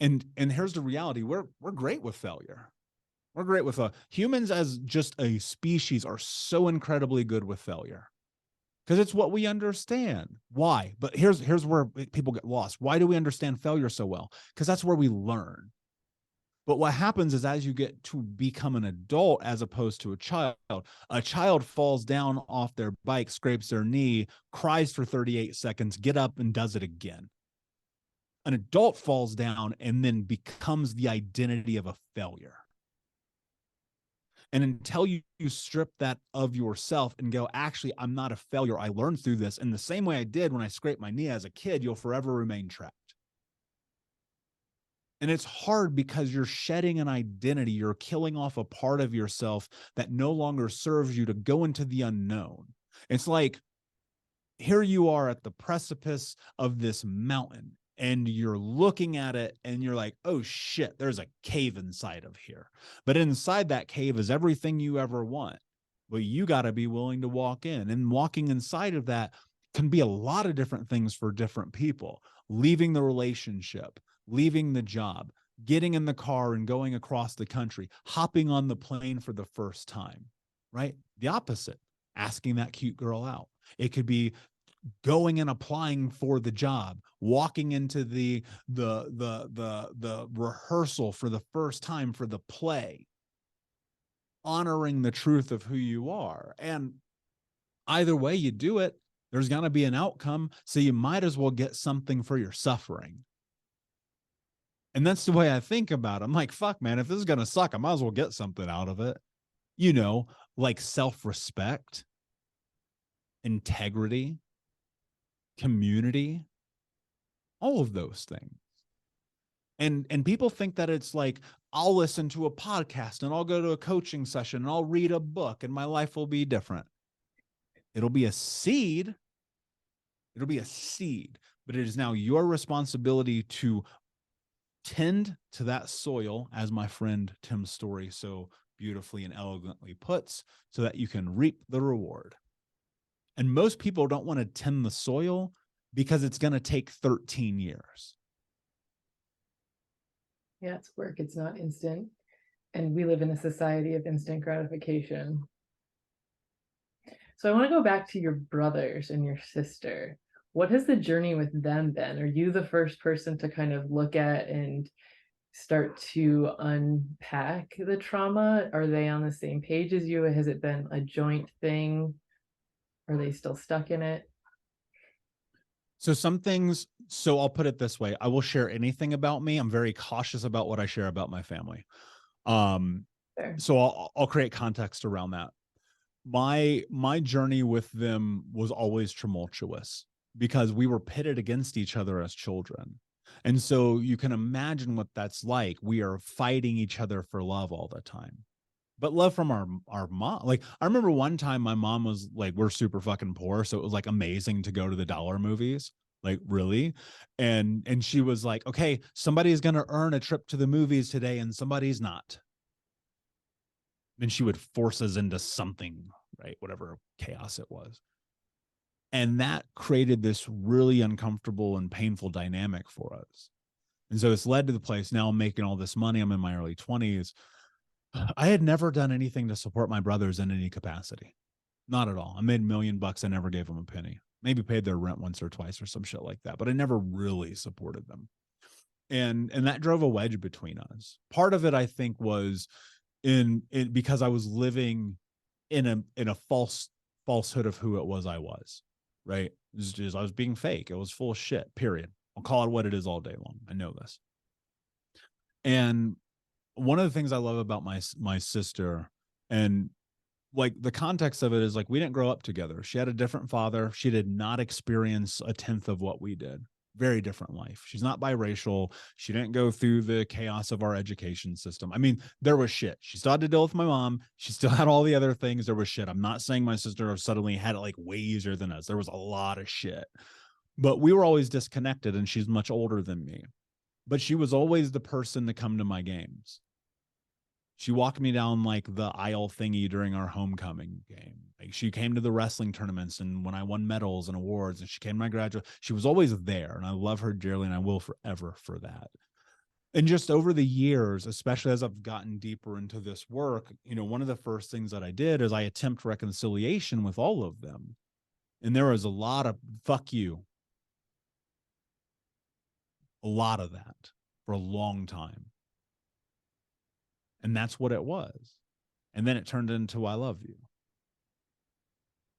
And here's the reality. We're great with failure. We're great with humans as just a species are so incredibly good with failure because it's what we understand. Why? But here's where people get lost. Why do we understand failure so well? Because that's where we learn. But what happens is as you get to become an adult as opposed to a child falls down off their bike, scrapes their knee, cries for 38 seconds, get up and does it again. An adult falls down and then becomes the identity of a failure. And until you strip that of yourself and go, actually, I'm not a failure. I learned through this. In the same way I did when I scraped my knee as a kid, you'll forever remain trapped. And it's hard because you're shedding an identity. You're killing off a part of yourself that no longer serves you to go into the unknown. It's like here you are at the precipice of this mountain and you're looking at it and you're like, oh shit, there's a cave inside of here. But inside that cave is everything you ever want. But you got to be willing to walk in. And walking inside of that can be a lot of different things for different people. Leaving the relationship, leaving the job, getting in the car and going across the country, hopping on the plane for the first time, right? The opposite, asking that cute girl out. It could be going and applying for the job, walking into the rehearsal for the first time for the play, honoring the truth of who you are. And either way you do it, there's going to be an outcome. So you might as well get something for your suffering. And that's the way I think about it. I'm like, fuck, man, if this is going to suck, I might as well get something out of it. You know, like self-respect, integrity, community, all of those things. And people think that it's like, I'll listen to a podcast and I'll go to a coaching session and I'll read a book and my life will be different. It'll be a seed. It'll be a seed, but it is now your responsibility to tend to that soil, as my friend Tim's story so beautifully and elegantly puts, so that you can reap the reward. And most people don't want to tend the soil because it's going to take 13 years. Yeah, it's work. It's not instant. And we live in a society of instant gratification. So I want to go back to your brothers and your sister. What has the journey with them been? Are you the first person to kind of look at and start to unpack the trauma? Are they on the same page as you? Has it been a joint thing? Are they still stuck in it? So some things, so I'll put it this way. I will share anything about me. I'm very cautious about what I share about my family. There. So I'll create context around that. My journey with them was always tumultuous because we were pitted against each other as children. And so you can imagine what that's like. We are fighting each other for love all the time. But love from our mom. Like I remember one time my mom was like, we're super fucking poor, so it was like amazing to go to the dollar movies. Like really. And she was like, okay, somebody's gonna earn a trip to the movies today and somebody's not. Then she would force us into something, right? Whatever chaos it was. And that created this really uncomfortable and painful dynamic for us. And so it's led to the place now I'm making all this money. I'm in my early 20s. I had never done anything to support my brothers in any capacity. Not at all. I made $1,000,000. I never gave them a penny. Maybe paid their rent once or twice or some shit like that, but I never really supported them. And that drove a wedge between us. Part of it, I think, was in because I was living in a falsehood of who it was I was, right? It was just, I was being fake. It was full of shit, period. I'll call it what it is all day long. I know this. And one of the things I love about my sister, and like the context of it is like we didn't grow up together. She had a different father. She did not experience a tenth of what we did. Very different life. She's not biracial. She didn't go through the chaos of our education system. I mean, there was shit. She still had to deal with my mom. She still had all the other things. There was shit. I'm not saying my sister suddenly had it like way easier than us. There was a lot of shit. But we were always disconnected, and she's much older than me. But she was always the person to come to my games. She walked me down like the aisle thingy during our homecoming game. Like she came to the wrestling tournaments and when I won medals and awards, and she came to my graduate, she was always there. And I love her dearly and I will forever for that. And just over the years, especially as I've gotten deeper into this work, you know, one of the first things that I did is I attempt reconciliation with all of them. And there was a lot of fuck you, a lot of that for a long time. And that's what it was. And then it turned into I love you.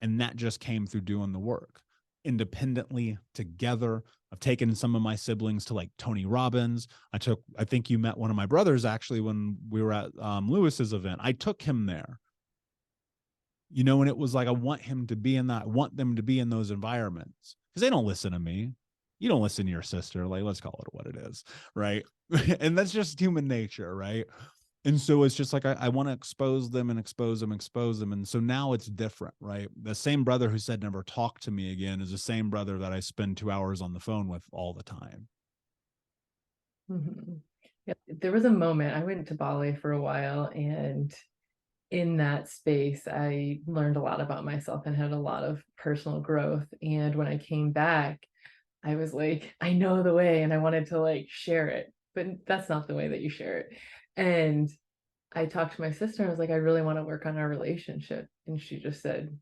And that just came through doing the work independently together. I've taken some of my siblings to like Tony Robbins. I think you met one of my brothers actually when we were at Lewis's event. I took him there, you know, and it was like, I want him to be in that. I want them to be in those environments because they don't listen to me. You don't listen to your sister. Like, let's call it what it is. Right. And that's just human nature. Right. And so it's just like I want to expose them and expose them, expose them. And so now it's different, right? The same brother who said never talk to me again is the same brother that I spend 2 hours on the phone with all the time. Mm-hmm. Yeah, there was a moment I went to Bali for a while, and in that space, I learned a lot about myself and had a lot of personal growth. And when I came back, I was like, I know the way, and I wanted to like share it. but that's not the way that you share it. And I talked to my sister. I was like, I really want to work on our relationship. And she just said,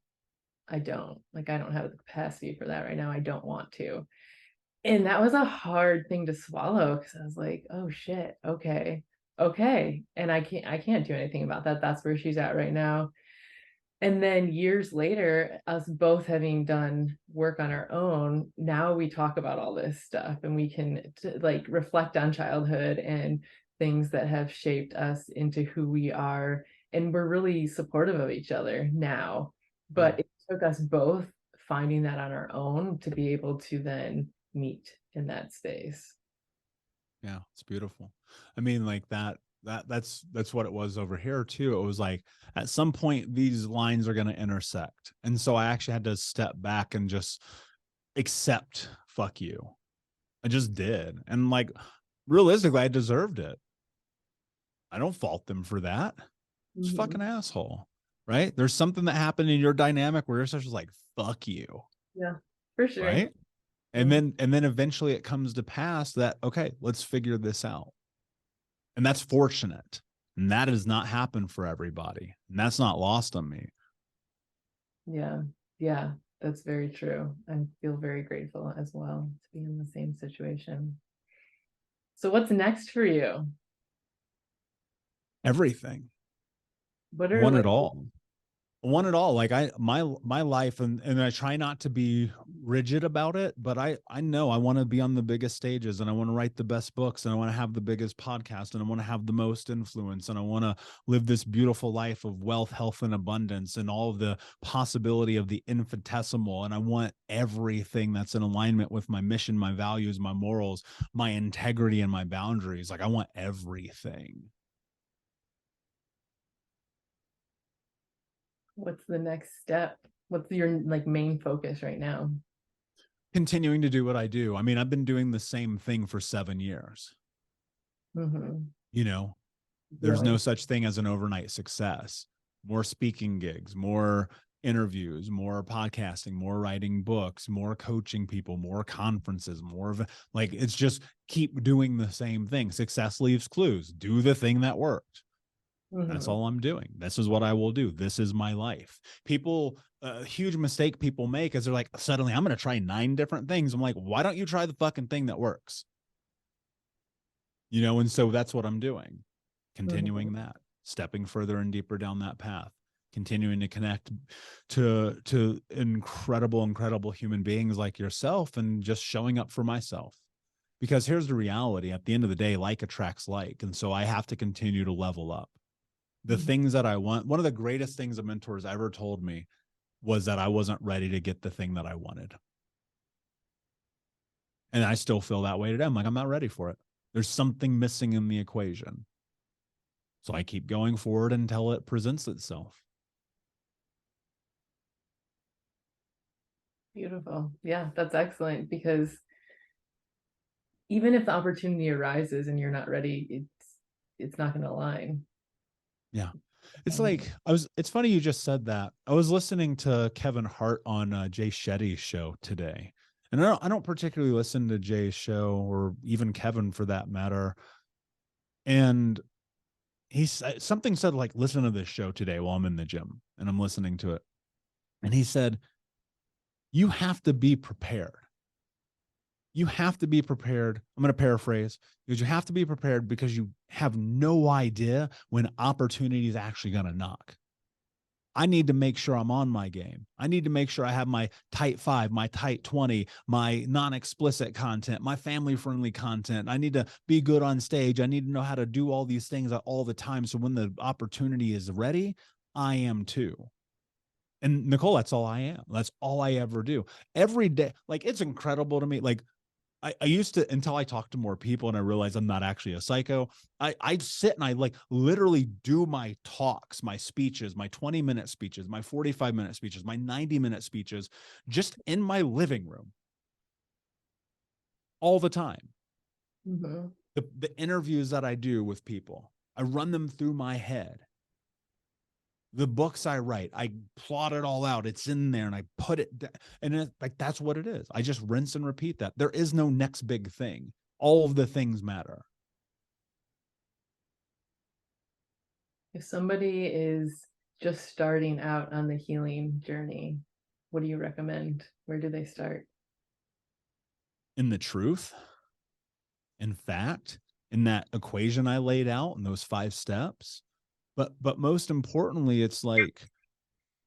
I don't. Like, I don't have the capacity for that right now. I don't want to. And that was a hard thing to swallow because I was like, oh shit, okay. Okay. And I can't do anything about that. That's where she's at right now. And then years later, us both having done work on our own, now we talk about all this stuff and we can like reflect on childhood and things that have shaped us into who we are. And we're really supportive of each other now. Yeah. But it took us both finding that on our own to be able to then meet in that space. Yeah, it's beautiful. I mean, like that's what it was over here too. It was like at some point these lines are going to intersect. And so I actually had to step back and just accept fuck you. I just did. And like realistically, I deserved it. I don't fault them for that. It's Mm-hmm. fucking asshole. Right? There's something that happened in your dynamic where you're just like, fuck you. Yeah, for sure. Right? And Mhm. then eventually it comes to pass that, okay, let's figure this out. And that's fortunate. And that does not happen for everybody. And that's not lost on me. Yeah, yeah, that's very true. I feel very grateful as well to be in the same situation. So what's next for you? Everything. What I are want it like, all. Want it all. Like my life, and I try not to be rigid about it, but I know I want to be on the biggest stages, and I want to write the best books, and I want to have the biggest podcast, and I want to have the most influence, and I want to live this beautiful life of wealth, health, and abundance, and all of the possibility of the infinitesimal. And I want everything that's in alignment with my mission, my values, my morals, my integrity, and my boundaries. Like I want everything. what's the next step? What's your like main focus right now? Continuing to do what I do. I mean, I've been doing the same thing for 7 years. Mm-hmm. You know, there's no Really? such thing as an overnight success. More speaking gigs, more interviews, more podcasting, more writing books, more coaching people, more conferences, more of like it's just keep doing the same thing. Success leaves clues. Do the thing that worked. That's Mm-hmm. all I'm doing. This is what I will do. This is my life. People, a huge mistake people make is they're like, suddenly I'm going to try 9 different things. I'm like, why don't you try the fucking thing that works? And so that's what I'm doing, Mm-hmm. continuing that, stepping further and deeper down that path, continuing to connect to incredible human beings like yourself, and just showing up for myself. Because here's the reality: at the end of the day, like attracts like, and so I have to continue to level up the Mm-hmm. things that I want. One of the greatest things a mentor's ever told me was that I wasn't ready to get the thing that I wanted. And I still feel that way today. I'm like, I'm not ready for it. There's something missing in the equation. So I keep going forward until it presents itself. Beautiful. Yeah, that's excellent because even if the opportunity arises and you're not ready, it's not going to align. Yeah. It's Um, like it's funny you just said that. I was listening to Kevin Hart on Jay Shetty's show today. And I don't particularly listen to Jay's show, or even Kevin for that matter. And something said like, listen to this show today while I'm in the gym and I'm listening to it. And he said, you have to be prepared. You have to be prepared. I'm going to paraphrase, because you have to be prepared because you have no idea when opportunity is actually going to knock. I need to make sure I'm on my game. I need to make sure I have my tight 5, my tight 20, my non explicit content, my family friendly content. I need to be good on stage. I need to know how to do all these things all the time. So when the opportunity is ready, I am too. And Nicole, that's all I am. That's all I ever do every day. Like, it's incredible to me. Like, I used to, until I talk to more people and I realize I'm not actually a psycho. I sit and I like literally do my talks, my speeches, my 20-minute speeches, my 45-minute speeches, my 90-minute speeches, just in my living room all the time. mhm. The interviews that I do with people, I run them through my head. The books I write, I plot it all out. It's in there and I put it down. And like, that's what it is. I just rinse and repeat that. There is no next big thing. All of the things matter. If somebody is just starting out on the healing journey, what do you recommend? Where do they start? In the truth, in fact, in that equation I laid out in those 5 steps. But most importantly, it's like,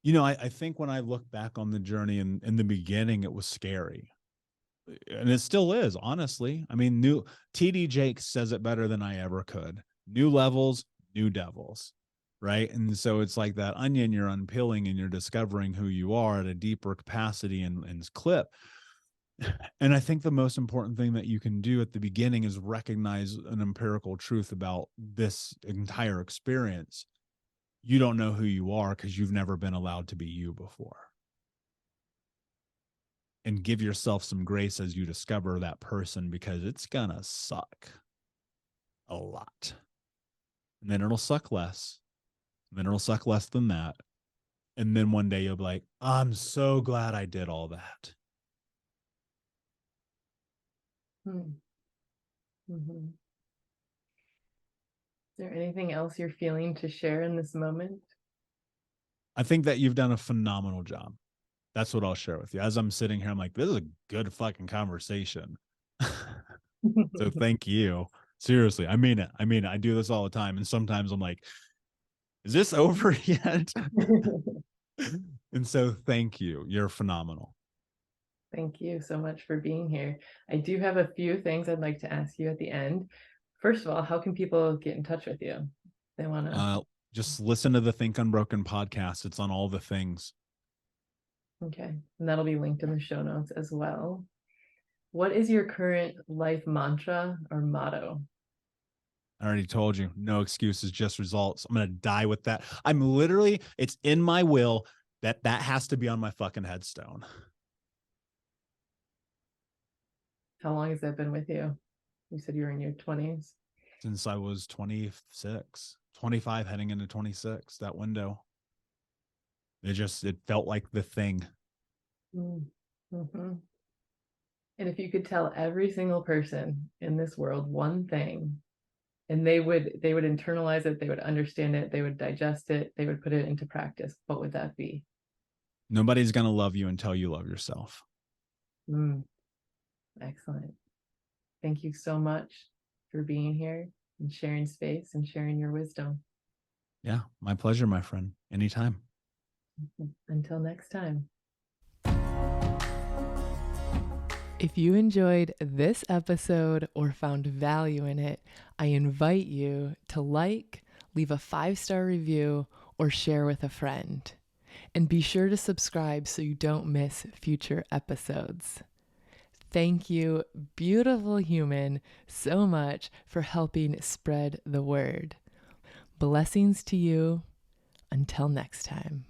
I think when I look back on the journey in the beginning, it was scary. And it still is, honestly. I mean, new TD Jakes says it better than I ever could. New levels, new devils. Right. And so it's like that onion you're unpeeling and you're discovering who you are at a deeper capacity and clip. And I think the most important thing that you can do at the beginning is recognize an empirical truth about this entire experience. You don't know who you are because you've never been allowed to be you before. And give yourself some grace as you discover that person, because it's gonna suck a lot. And then it'll suck less. And then it'll suck less than that. And then one day you'll be like, I'm so glad I did all that. Hmm. Mm-hmm. Is there anything else you're feeling to share in this moment? I think that you've done a phenomenal job. That's what I'll share with you. As I'm sitting here, I'm like, this is a good fucking conversation. So thank you. Seriously. I mean it. I mean it. I do this all the time. And sometimes I'm like, is this over yet? And so thank you. You're phenomenal. Thank you so much for being here. I do have a few things I'd like to ask you at the end. First of all, how can people get in touch with you? They want to. Uh, just listen to the Think Unbroken podcast. It's on all the things. Okay. And that'll be linked in the show notes as well. What is your current life mantra or motto? I already told you, no excuses, just results. I'm going to die with that. I'm literally, it's in my will that has to be on my fucking headstone. How long has that been with you? You said you were in your 20s. Since I was 26, 25, heading into 26, that window. It felt like the thing. Mm-hmm. And if you could tell every single person in this world one thing, and they would internalize it, they would understand it, they would digest it, they would put it into practice, what would that be? Nobody's going to love you until you love yourself. Mm, excellent. Thank you so much for being here and sharing space and sharing your wisdom. Yeah, my pleasure, my friend. Anytime. Until next time. If you enjoyed this episode or found value in it, I invite you to leave a 5-star review, or share with a friend. And be sure to subscribe so you don't miss future episodes. Thank you, beautiful human, so much for helping spread the word. Blessings to you. Until next time.